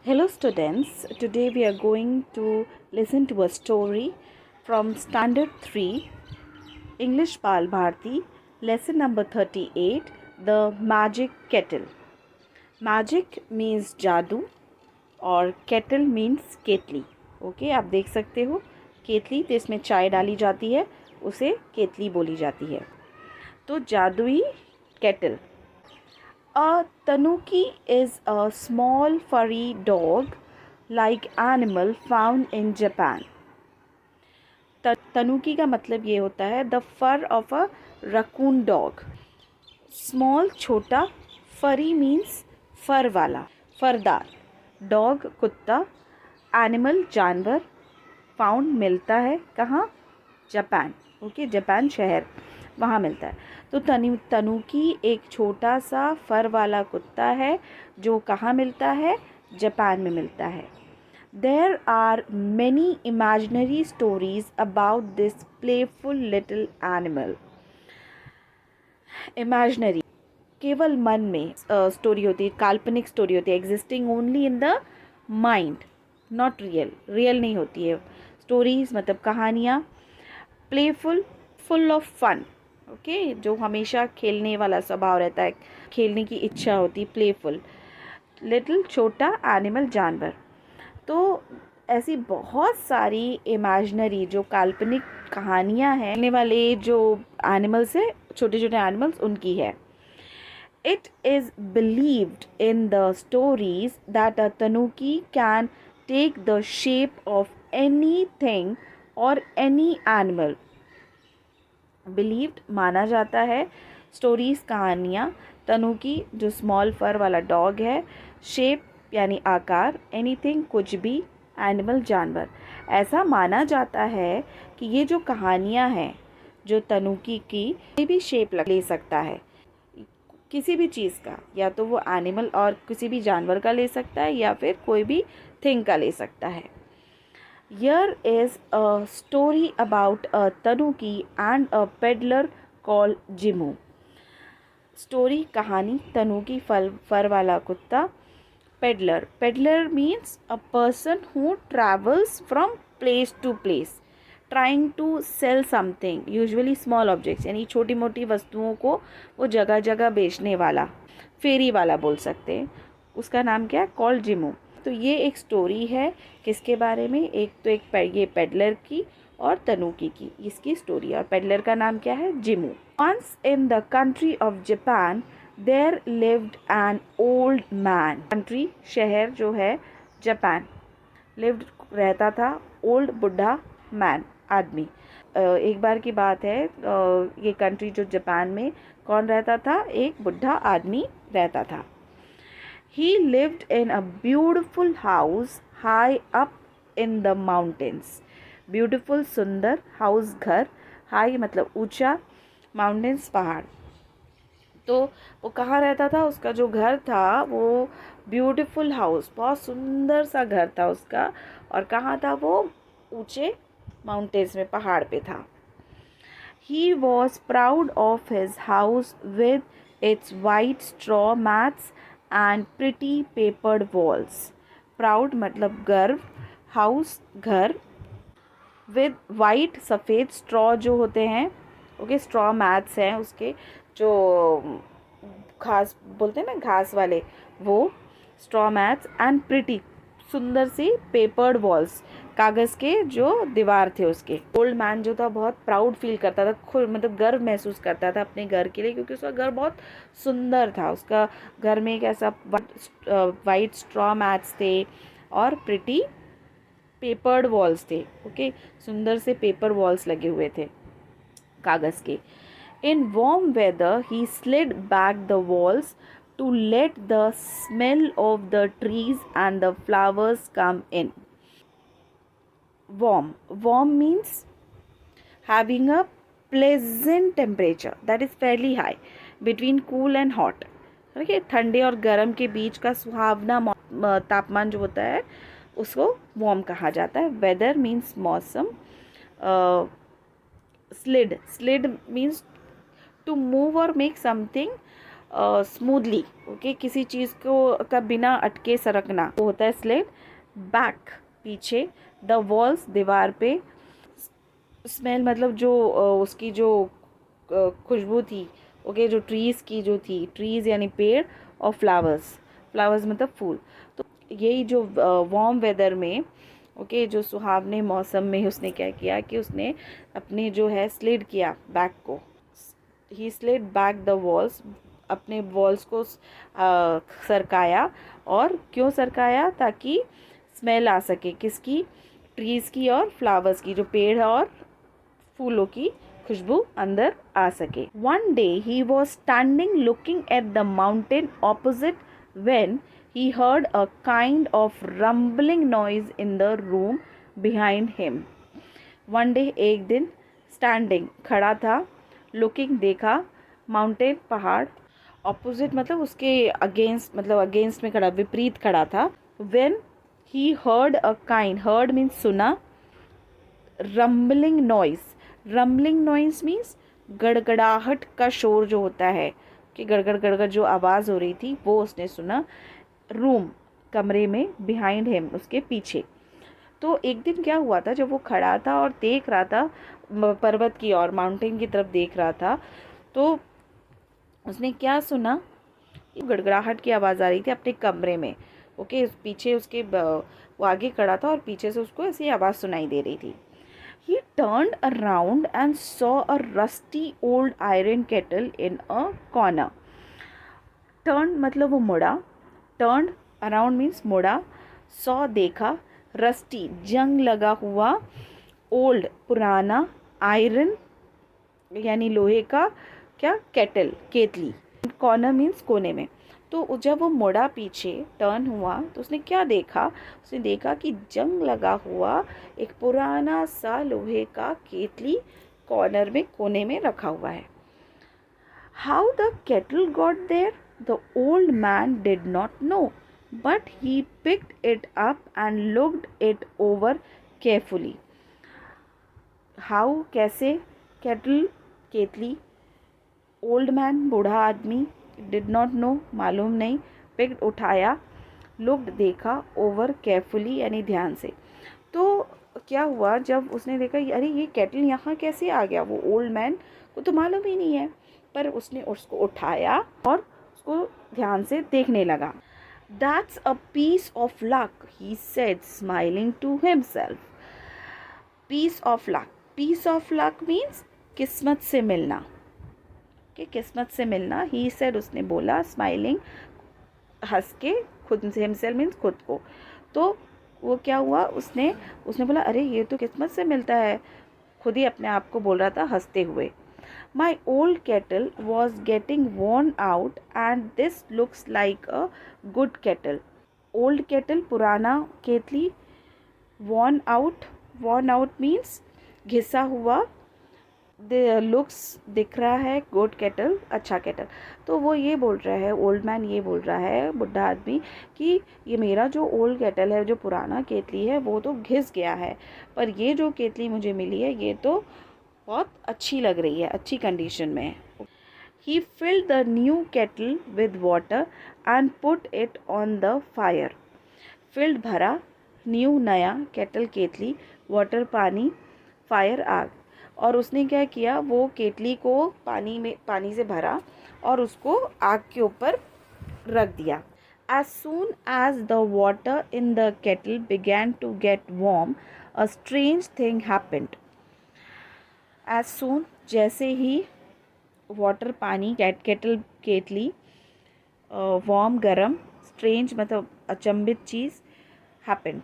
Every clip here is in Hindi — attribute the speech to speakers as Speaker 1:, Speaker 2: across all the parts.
Speaker 1: Hello, students. Today we are going to listen to a story from Standard 3, English Bal Bharti, lesson number 38, The Magic Kettle. Magic means जादू और kettle means केतली. ओके, आप देख सकते हो केतली, तो इसमें चाय डाली जाती है, उसे केतली बोली जाती है. तो जादुई kettle. A tanuki is a small furry dog-like animal found in Japan. Tanuki का मतलब ये होता है the fur of a raccoon dog. Small छोटा, फरी मीन्स फर वाला, फरदार. डॉग कुत्ता, एनिमल जानवर, फाउंड मिलता है कहाँ? जापान. ओके, जापान शहर, वहाँ मिलता है. तो तनुकी एक छोटा सा फर वाला कुत्ता है जो कहाँ मिलता है? जापान में मिलता है. There are many imaginary stories about this playful little animal. Imaginary केवल मन में स्टोरी होती है, काल्पनिक स्टोरी होती है, existing only in the mind, not real. Real नहीं होती है. स्टोरीज मतलब कहानियाँ. Playful, full of fun. Okay, जो हमेशा खेलने वाला स्वभाव रहता है, खेलने की इच्छा होती है. प्लेफुल. लिटिल छोटा, एनिमल जानवर. तो ऐसी बहुत सारी इमेजिनरी जो काल्पनिक कहानियाँ हैं, खेलने वाले जो एनिमल्स हैं, छोटे छोटे एनिमल्स, उनकी है. It is believed in the stories that a tanuki can take the shape of anything or any animal. Believed माना जाता है. स्टोरीज कहानियाँ. तनुकी जो स्मॉल फर वाला डॉग है. शेप यानी आकार. एनीथिंग कुछ भी. एनिमल जानवर. ऐसा माना जाता है कि ये जो कहानियाँ हैं, जो तनुकी की कोई भी शेप ले सकता है, किसी भी चीज़ का, या तो वो एनिमल और किसी भी जानवर का ले सकता है या फिर कोई भी थिंग का ले सकता है. Here is a story about a tanuki and a peddler called Jimu. Story कहानी. तनुकी फर वाला कुत्ता. Peddler. Peddler means a person who travels from place to place trying to sell something, usually small objects, यानी छोटी मोटी वस्तुओं को वो जगह जगह बेचने वाला, फेरी वाला बोल सकते हैं. उसका नाम क्या है? कॉल्ड जिमू. तो ये एक स्टोरी है. किसके बारे में? एक तो ये पेडलर की और तनुकी की, इसकी स्टोरी. और पेडलर का नाम क्या है? जिमू. Once in the country of Japan, there lived an old man. Country शहर जो है जापान. Lived रहता था. Old बुढ़ा, man आदमी. एक बार की बात है, ये कंट्री जो जापान में कौन रहता था? एक बुढ़ा आदमी रहता था. He lived in a beautiful house high up in the mountains. Beautiful सुंदर, house घर, high मतलब ऊंचा, mountains पहाड़. तो वो कहाँ रहता था? उसका जो घर था वो ब्यूटीफुल हाउस, बहुत सुंदर सा घर था उसका. और कहाँ था वो? ऊंचे माउंटेन्स में, पहाड़ पे था. He was proud of his house with its white straw mats and pretty papered walls. Proud मतलब गर्व, हाउस घर, with white सफ़ेद, straw जो होते हैं, ओके, straw mats हैं उसके, जो घास बोलते हैं ना, घास वाले, वो straw mats and pretty सुंदर सी पेपर्ड वॉल्स, कागज़ के जो दीवार थे उसके. ओल्ड मैन जो था बहुत प्राउड फील करता था, खुद मतलब गर्व महसूस करता था अपने घर के लिए, क्योंकि उसका घर बहुत सुंदर था. उसका घर में एक ऐसा वाइट स्ट्रॉ मैट्स थे और प्रिटी पेपर्ड वॉल्स थे. ओके, सुंदर से पेपर वॉल्स लगे हुए थे कागज़ के. In warm weather he slid back the walls to let the smell of the trees and the flowers come in. Warm means having a pleasant temperature that is fairly high between cool and hot. Okay, ठंडे और गर्म के बीच का सुहावना तापमान जो होता है उसको warm कहा जाता है. Weather means मौसम. Slid means to move or make something smoothly, okay, किसी चीज़ को का बिना अटके सरकना, वो होता है स्लिड। बैक पीछे, द वॉल्स दीवार पे, स्मेल मतलब जो उसकी जो खुशबू थी, ओके, जो ट्रीज़ की जो थी, ट्रीज़ यानी पेड़, और फ्लावर्स, फ्लावर्स मतलब फूल। तो यही जो वार्म वेदर में, ओके, जो सुहावने मौसम में उसने क्या किया कि उसने अपने जो है स्लिड किया बैक को, ही स्लिड बैक द वॉल्स, अपने वॉल्स को सरकाया। और क्यों सरकाया? ताकि स्मेल आ सके, किसकी? ट्रीज़ की और फ्लावर्स की, जो पेड़ और फूलों की खुशबू अंदर आ सके। One day he was standing looking at the mountain opposite when he heard a kind of rumbling noise in the room behind him. One day, एक दिन, standing खड़ा था, looking देखा, mountain पहाड़, opposite मतलब उसके against, मतलब against में खड़ा, विपरीत खड़ा था। when he heard a kind, heard means सुना, rumbling noise means गड़गड़ाहट का शोर जो होता है, कि गड़गड़ गड़गड़ जो आवाज़ हो रही थी वो उसने सुना, रूम कमरे में, बिहाइंड हिम उसके पीछे। तो एक दिन क्या हुआ था, जब वो खड़ा था और देख रहा था पर्वत की और माउंटेन की तरफ देख रहा था, तो उसने क्या सुना, गड़गड़ाहट की आवाज़ आ रही थी अपने कमरे में, ओके, पीछे उसके वो आगे खड़ा था और पीछे से उसको ऐसी आवाज़ सुनाई दे रही थी। He turned around and saw a rusty old iron kettle in a corner. Turned मतलब वो मुड़ा, turned around means मुड़ा, saw देखा, rusty जंग लगा हुआ, old पुराना, iron यानी लोहे का, क्या? केटल, केतली, कॉर्नर मीन्स कोने में। तो जब वो मुड़ा पीछे, टर्न हुआ, तो उसने क्या देखा? उसने देखा कि जंग लगा हुआ एक पुराना सा लोहे का केतली कॉर्नर में, कोने में रखा हुआ है। How the kettle got there the old man did not know, but he picked it up and looked it over carefully. How कैसे? केटल केतली, ओल्ड मैन बूढ़ा आदमी, डिड नॉट नो मालूम नहीं, पिक्ड उठाया, लुक्ड देखा, ओवर केयरफुली यानी ध्यान से। तो क्या हुआ, जब उसने देखा अरे ये केटल यहाँ कैसे आ गया, वो ओल्ड मैन को तो मालूम ही नहीं है, पर उसने उसको उठाया और उसको ध्यान से देखने लगा। That's a piece of luck, he said smiling to himself. Piece of luck, piece of luck means किस्मत से मिलना, कि किस्मत से मिलना। ही सेड उसने बोला, स्माइलिंग हंस के, खुद से, हिमसेल्फ मीन्स खुद को। तो वो क्या हुआ, उसने उसने बोला अरे ये तो किस्मत से मिलता है, खुद ही अपने आप को बोल रहा था हंसते हुए। My old kettle was getting worn out and this looks like a good kettle. Old kettle पुराना केतली, worn आउट मीन्स घिसा हुआ, लुक्स दिख रहा है, गुड केटल अच्छा केटल। तो वो ये बोल रहा है, ओल्ड मैन ये बोल रहा है, बुढ़ा आदमी, कि ये मेरा जो ओल्ड केटल है, जो पुराना केतली है, वो तो घिस गया है, पर ये जो केतली मुझे मिली है ये तो बहुत अच्छी लग रही है, अच्छी कंडीशन में है। He filled the new kettle with water and put it on the fire. Filled भरा, न्यू नया, केटल केतली, वाटर पानी, फायर आग। और उसने क्या किया, वो केतली को पानी से भरा और उसको आग के ऊपर रख दिया। As soon as the water in the kettle began to get warm, a strange thing happened. As soon जैसे ही वाटर पानी, केटल केतली, वार्म गरम, स्ट्रेंज मतलब अचंभित चीज़, हैपेंड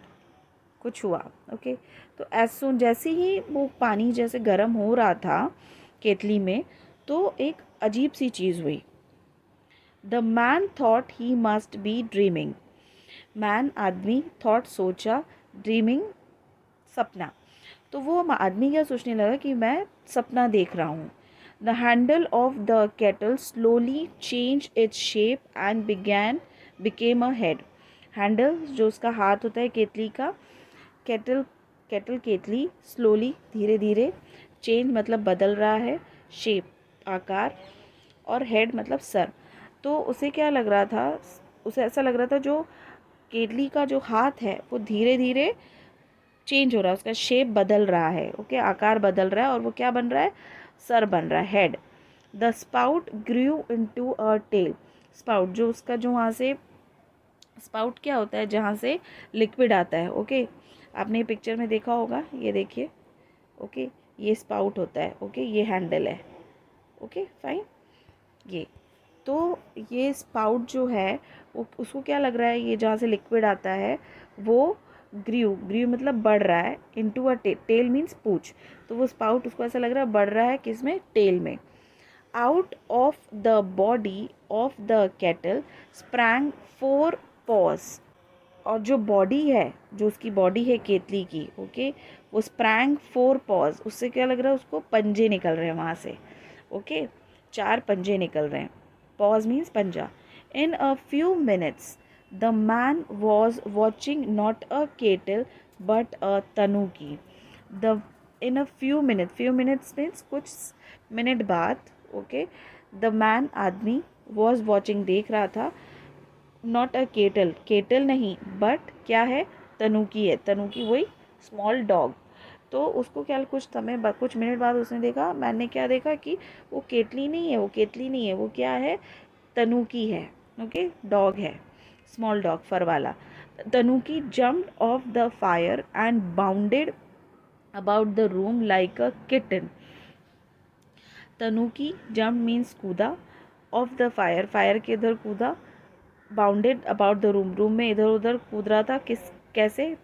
Speaker 1: कुछ हुआ, ओके। तो एज सून जैसे ही वो पानी जैसे गर्म हो रहा था केतली में, तो एक अजीब सी चीज़ हुई। The man thought he must be dreaming. Man आदमी, थॉट सोचा, ड्रीमिंग सपना। तो वो आदमी क्या सोचने लगा कि मैं सपना देख रहा हूँ। The handle of the kettle slowly change its shape and became a head. Handle जो उसका हाथ होता है केतली का, केटल केतली, स्लोली धीरे धीरे, चेंज मतलब बदल रहा है, शेप आकार, और हेड मतलब सर। तो उसे क्या लग रहा था, उसे ऐसा लग रहा था जो केतली का जो हाथ है वो धीरे धीरे चेंज हो रहा है, उसका शेप बदल रहा है, ओके, आकार बदल रहा है, और वो क्या बन रहा है, सर बन रहा है, head. The spout grew into a tail. Spout जो उसका जो वहाँ से, स्पाउट क्या होता है, जहाँ से लिक्विड आता है, ओके, आपने पिक्चर में देखा होगा, ये देखिए, ओके, ये स्पाउट होता है, ओके, ये हैंडल है, ओके फाइन। ये तो ये स्पाउट जो है वो, उसको क्या लग रहा है, ये जहाँ से लिक्विड आता है वो ग्रीव मतलब बढ़ रहा है, इनटू अ टेल मीन्स पूछ। तो वो स्पाउट उसको ऐसा लग रहा है बढ़ रहा है, किसमें, टेल में। Out of the body of the cattle sprang 4 pause. और जो बॉडी है, जो उसकी बॉडी है केतली की, ओके, वो स्प्रैंग 4 पॉज, उससे क्या लग रहा है, उसको पंजे निकल रहे हैं वहाँ से, ओके, 4 पंजे निकल रहे हैं। पॉज मीन्स पंजा। In a few minutes the man was watching not a kettle but a tanuki. The in a few minutes means कुछ मिनट बाद, ओके, द मैन आदमी, वॉज वॉचिंग देख रहा था, नॉट अ केटल, केटल नहीं, बट क्या है, तनुकी है, तनुकी वही स्मॉल डॉग। तो उसको क्या, कुछ समय बाद, कुछ मिनट बाद उसने देखा, मैंने क्या देखा कि वो केतली नहीं है, वो केतली नहीं है, वो क्या है, तनुकी है, ओके, डॉग है, स्मॉल डॉग, फर वाला। Tanuki jumped off the fire and bounded about the room like a kitten. Tanuki jump means कूदा, ऑफ द फायर, फायर के इधर कूदा, bounded about the room, room में इधर उधर कूद रहा था, किस, कैसे,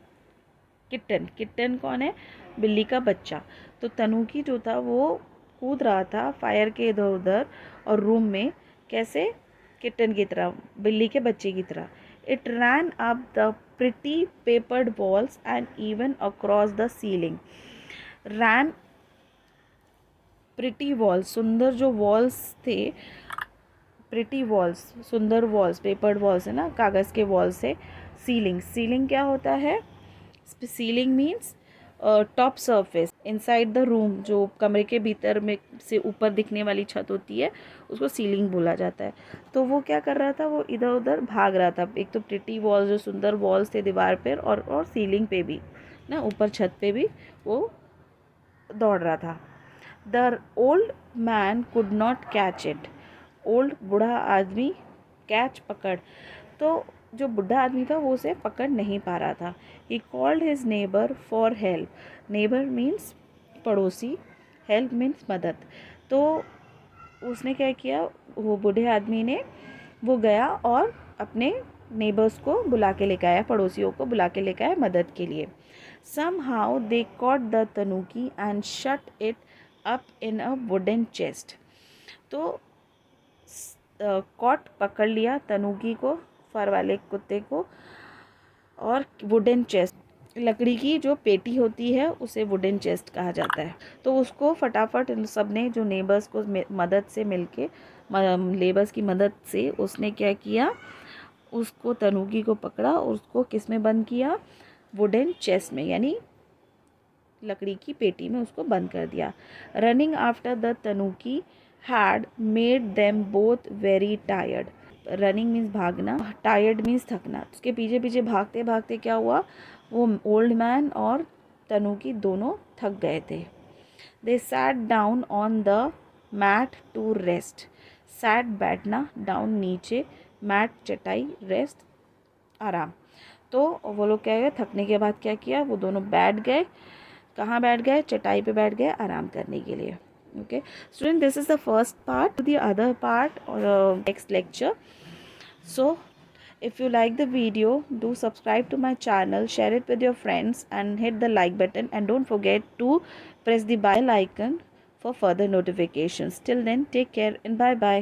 Speaker 1: किटन, किटन कौन है, बिल्ली का बच्चा। तो तनुकी जो था वो कूद रहा था फायर के इधर उधर, और रूम में कैसे, किटन की तरह, बिल्ली के बच्चे की तरह। It ran up the pretty papered walls and even across the ceiling. Ran, pretty walls, सुंदर जो वॉल्स थे, प्रिटी वॉल्स, सुंदर वॉल्स, पेपर्ड वॉल्स है ना, कागज़ के वॉल्स से। सीलिंग, सीलिंग क्या होता है, ceiling means top surface inside the room, जो कमरे के भीतर में से ऊपर दिखने वाली छत होती है, उसको सीलिंग बोला जाता है। तो वो क्या कर रहा था, वो इधर उधर भाग रहा था, एक तो प्रिटी वॉल्स, जो सुंदर वॉल्स थे दीवार पर, और सीलिंग पे भी ना, ऊपर छत पे भी वो दौड़ रहा था। The old man could not catch it. Old, बूढ़ा आदमी, कैच, पकड़। तो जो बूढ़ा आदमी था वो उसे पकड़ नहीं पा रहा था। He called his neighbour for help. Neighbour means पड़ोसी, हेल्प मीन्स मदद। तो उसने क्या किया, वो बूढ़े आदमी ने, वो गया और अपने नेबर्स को बुला के लेकर आया, पड़ोसियों को बुला के लेकर आया मदद के लिए। Somehow they caught the tanuki and shut it up in a wooden chest. तो कॉट, पकड़ लिया तनुकी को, फर वाले कुत्ते को, और वुडन चेस्ट, लकड़ी की जो पेटी होती है उसे वुडन चेस्ट कहा जाता है। तो उसको फटाफट इन सब ने, जो नेबर्स को मदद से मिलके, लेबर्स की मदद से उसने क्या किया, उसको, तनुकी को पकड़ा और उसको किस में बंद किया, वुडन चेस्ट में, यानी लकड़ी की पेटी में उसको बंद कर दिया। Running after the tanuki had made them both very tired. Running means भागना, टायर्ड मीन्स थकना। उसके पीछे पीछे भागते भागते क्या हुआ, वो ओल्ड मैन और तनुकी दोनों थक गए थे। They sat down on the mat to rest. Sat बैठना, डाउन नीचे, मैट चटाई, रेस्ट आराम। तो वो लोग क्या गए, थकने के बाद क्या किया, वो दोनों बैठ गए, कहाँ बैठ गए, चटाई पे बैठ गए आराम करने के लिए। Okay student, this is the first part, the other part और next lecture. So if you like the video, do subscribe to my channel, share it with your friends and hit the like button, and don't forget to press the bell icon for further notifications. Till then, take care and bye bye.